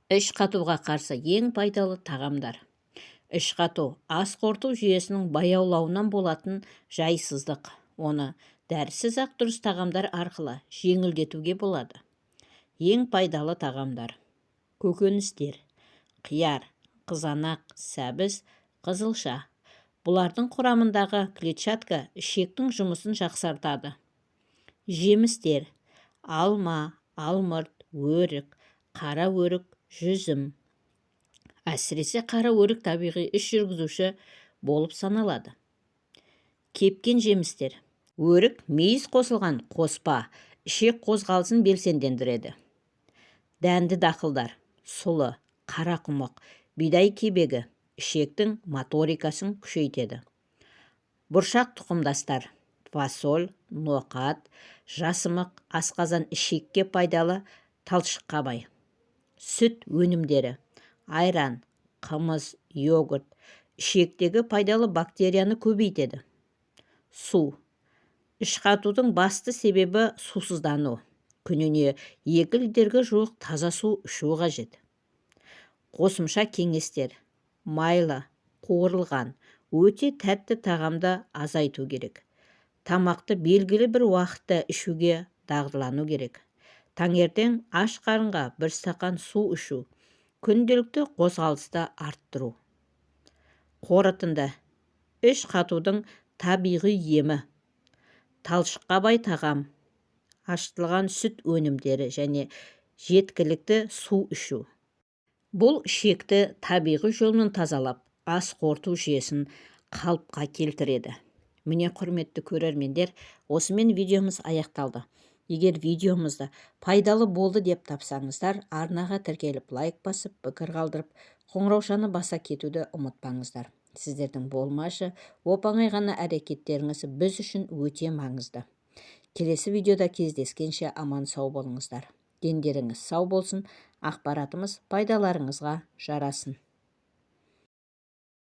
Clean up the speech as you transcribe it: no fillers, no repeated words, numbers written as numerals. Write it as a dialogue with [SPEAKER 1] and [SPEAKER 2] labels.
[SPEAKER 1] Іш қатуға қарсы ең пайдалы тағамдар. Іш қату ас қорыту жүйесінің баяулауынан болатын жайсыздық. Оны дәрісіз-ақ дұрыс тағамдар арқылы жеңілдетуге болады. Ең пайдалы тағамдар: көкөністер, қияр, қызанақ, сәбіз, қызылша. Бұлардың құрамындағы клетчатка ішектің жұмысын жақсартады. Жемістер: алма, алмұрт, өрік, қара өрік, жүзім. Әсіресе қара өрік табиғи іш жүргізуші болып саналады. Кепкен жемістер: өрік мейіз қосылған қоспа, ішек қозғалысын белсендендіреді. Дәнді дақылдар: сұлы, қарақұмық, бидай кебегі ішектің моторикасын күшейтеді. Бұршақ тұқымдастар: фасоль, ноқат, жасымық, асқазан ішекке пайдалы талшыққабай. Сүт өнімдері: айран, қымыз, йогурт ішектегі пайдалы бактерияны көбейтеді. Су: іш қатудың басты себебі сусыздану. Күніне 2 литрге жуық таза су ішу қажет. Қосымша кеңестер: майлы, қуырылған, өте тәтті тағамды азайту керек. Тамақты белгілі бір уақытта ішуге дағдылану керек. Таңертең аш қарынға 1 стақан су ішу, күнделікті қозғалысты арттыру. Қорытынды: іш қатудың табиғи емі. Талшыққа бай тағам, ашытылған сүт өнімдері және жеткілікті су ішу. Бұл ішекті табиғи жолмен тазалап, ас қорыту жүйесін қалыпқа келтіреді. Міне, құрметті көрермендер, осымен видеомыз аяқталды. Егер видеомызды пайдалы болды деп тапсаңыздар, арнаға тіркеліп лайк басып, пікір қалдырып, қоңыраушаны баса кетуді ұмытпаңыздар. Сіздердің болмашы, оп-оңай ғана әрекеттеріңіз біз үшін өте маңызды. Келесі видеода кездескенше аман сау болыңыздар. Дендеріңіз сау болсын, ақпаратымыз пайдаларыңызға жарасын.